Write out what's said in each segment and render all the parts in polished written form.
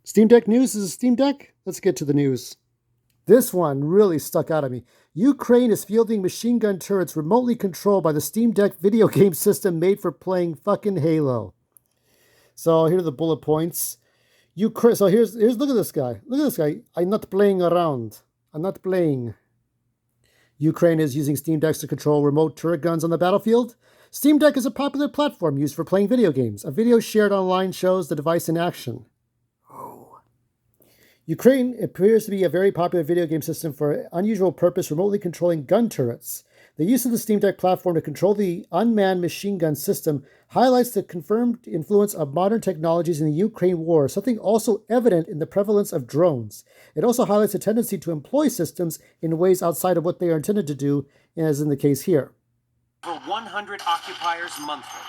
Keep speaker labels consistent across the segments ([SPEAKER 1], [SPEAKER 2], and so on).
[SPEAKER 1] Steam Deck news is a Steam Deck? Let's get to the news. This one really stuck out at me. Ukraine is fielding machine gun turrets remotely controlled by the Steam Deck video game system made for playing fucking Halo. So here are the bullet points. Ukraine. So here's look at this guy. Look at this guy. I'm not playing around. I'm not playing. Ukraine is using Steam Decks to control remote turret guns on the battlefield. Steam Deck is a popular platform used for playing video games. A video shared online shows the device in action. Ukraine appears to be a very popular video game system for unusual purpose, remotely controlling gun turrets. The use of the Steam Deck platform to control the unmanned machine gun system highlights the confirmed influence of modern technologies in the Ukraine war, something also evident in the prevalence of drones. It also highlights a tendency to employ systems in ways outside of what they are intended to do, as in the case here.
[SPEAKER 2] Over 100 occupiers monthly.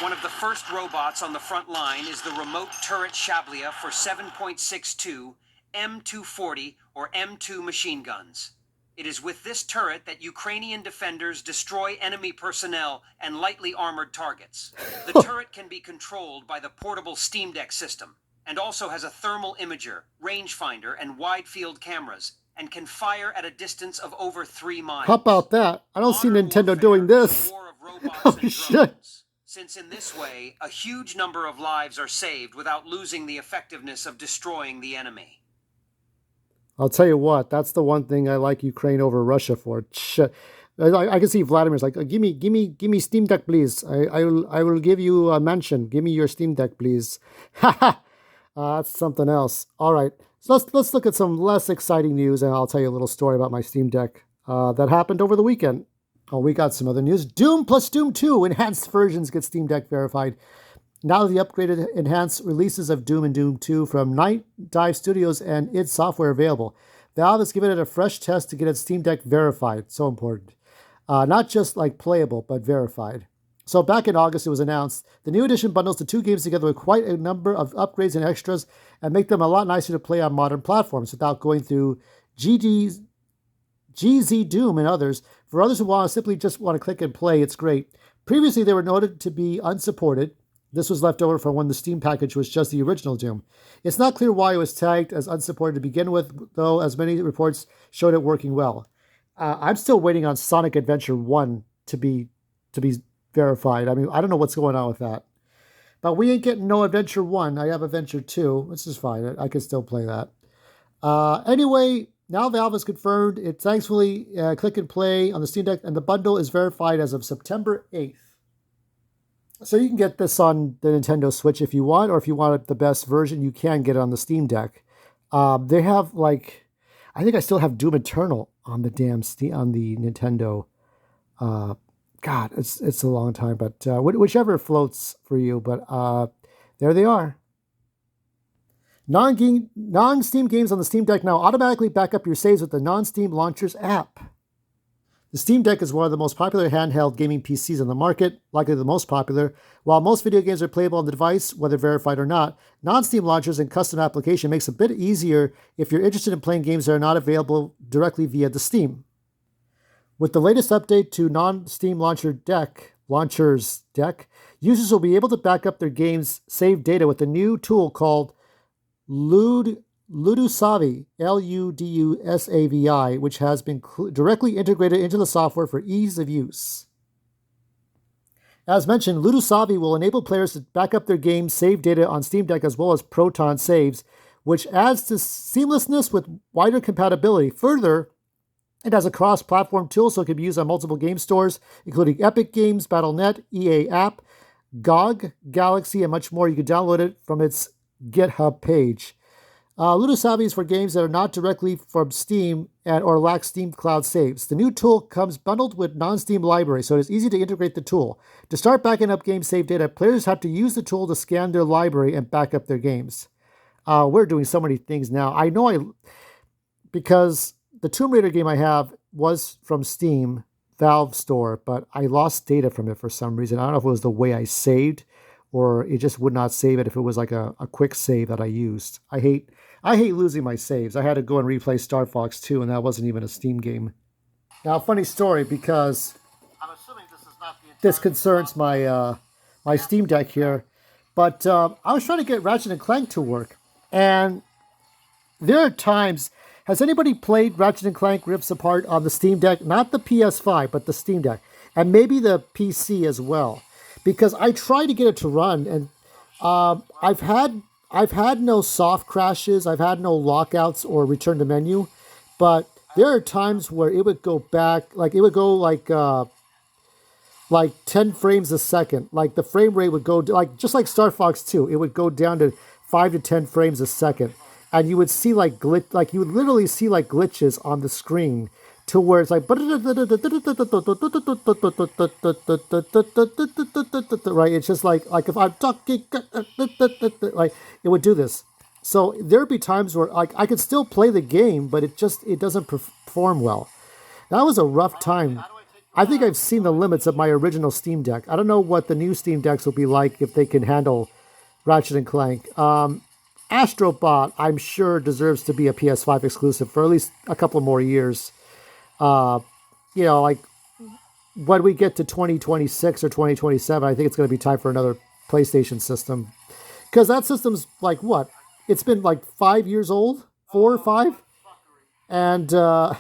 [SPEAKER 2] One of the first robots on the front line is the remote turret Shablia for 7.62 M240 or M2 machine guns. It is with this turret that Ukrainian defenders destroy enemy personnel and lightly armored targets. The turret can be controlled by the portable Steam Deck system and also has a thermal imager, rangefinder, and wide-field cameras, and can fire at a distance of over 3 miles.
[SPEAKER 1] How about that? I don't see Nintendo doing this.
[SPEAKER 2] War of robots
[SPEAKER 1] Oh,
[SPEAKER 2] and
[SPEAKER 1] shit.
[SPEAKER 2] drones. Since in this way, a huge number of lives are saved without losing the effectiveness of destroying the enemy.
[SPEAKER 1] I'll tell you what, that's the one thing I like Ukraine over Russia for. Shit. I can see Vladimir's like, give me Steam Deck, please. I will give you a mansion. Give me your Steam Deck, please. That's something else. All right, so let's look at some less exciting news, and I'll tell you a little story about my Steam Deck that happened over the weekend. Oh, we got some other news. Doom plus Doom 2 enhanced versions get Steam Deck verified. Now the upgraded enhanced releases of Doom and Doom 2 from Night Dive Studios and id Software available. Valve has given it a fresh test to get its Steam Deck verified. So important. Not just like playable, but verified. So back in August, it was announced the new edition bundles the two games together with quite a number of upgrades and extras and make them a lot nicer to play on modern platforms without going through GZ Doom and others. For others who simply just want to click and play, it's great. Previously, they were noted to be unsupported. This was left over from when the Steam package was just the original Doom. It's not clear why it was tagged as unsupported to begin with, though, as many reports showed it working well. I'm still waiting on Sonic Adventure 1 to be verified. I mean, I don't know what's going on with that. But we ain't getting no Adventure 1. I have Adventure 2, which is fine. I can still play that. Anyway, now Valve has confirmed it thankfully click and play on the Steam Deck, and the bundle is verified as of September 8th. So you can get this on the Nintendo Switch if you want, or if you want the best version, you can get it on the Steam Deck. They have I think I still have Doom Eternal on the damn on the Nintendo. God, it's a long time, but whichever floats for you. But there they are. Non-Steam games on the Steam Deck now automatically back up your saves with the Non-Steam Launchers app. The Steam Deck is one of the most popular handheld gaming PCs on the market, likely the most popular. While most video games are playable on the device, whether verified or not, non-Steam launchers and custom application makes it a bit easier if you're interested in playing games that are not available directly via the Steam. With the latest update to non-Steam Launchers Deck, users will be able to back up their game's saved data with a new tool called Ludusavi, Ludusavi, which has been directly integrated into the software for ease of use. As mentioned, Ludusavi will enable players to back up their game's save data on Steam Deck as well as Proton saves, which adds to seamlessness with wider compatibility. Further, it has a cross-platform tool so it can be used on multiple game stores, including Epic Games, Battle.net, EA App, GOG, Galaxy, and much more. You can download it from its GitHub page. Ludusavi is for games that are not directly from Steam or lack Steam Cloud saves. The new tool comes bundled with non-Steam library, so it is easy to integrate the tool. To start backing up game save data, players have to use the tool to scan their library and back up their games. We're doing so many things now. I know because the Tomb Raider game I have was from Steam, Valve Store, but I lost data from it for some reason. I don't know if it was the way I saved or it just would not save it if it was like a quick save that I used. I hate losing my saves. I had to go and replay Star Fox 2, and that wasn't even a Steam game. Now, funny story, because I'm assuming this concerns my my Steam Deck here, but I was trying to get Ratchet and Clank to work, And there are times. Has anybody played Ratchet and Clank Rift Apart on the Steam Deck? Not the PS5, but the Steam Deck, and maybe the PC as well. Because I tried to get it to run, and I've had no soft crashes, I've had no lockouts or return to menu, but there are times where it would go back, like it would go like 10 frames a second. Like the frame rate would go like just like Star Fox 2, it would go down to 5 to 10 frames a second. And you would see like you would literally see like glitches on the screen to where it's like right. It's just like if I'm talking like it would do this. So there'd be times where like I could still play the game, but it doesn't perform well. That was a rough time. I think I've seen the limits of my original Steam Deck. I don't know what the new Steam Decks will be like if they can handle Ratchet and Clank. Astrobot, I'm sure, deserves to be a PS5 exclusive for at least a couple more years. Like when we get to 2026 or 2027, I think it's going to be time for another PlayStation system. Because that system's like what? It's been like 5 years old? 4 or 5? And 4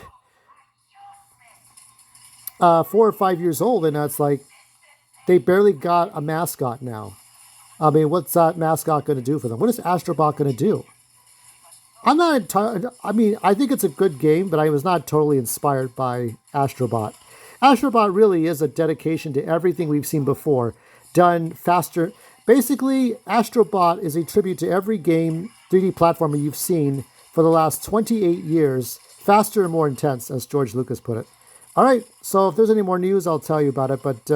[SPEAKER 1] or 5 years old, and that's like they barely got a mascot now. I mean, what's that mascot going to do for them? What is Astrobot going to do? I'm not entirely. I mean, I think it's a good game, but I was not totally inspired by Astrobot. Astrobot really is a dedication to everything we've seen before, done faster. Basically, Astrobot is a tribute to every game, 3D platformer you've seen for the last 28 years, faster and more intense, as George Lucas put it. All right, so if there's any more news, I'll tell you about it, but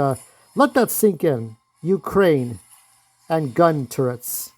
[SPEAKER 1] let that sink in. Ukraine and gun turrets.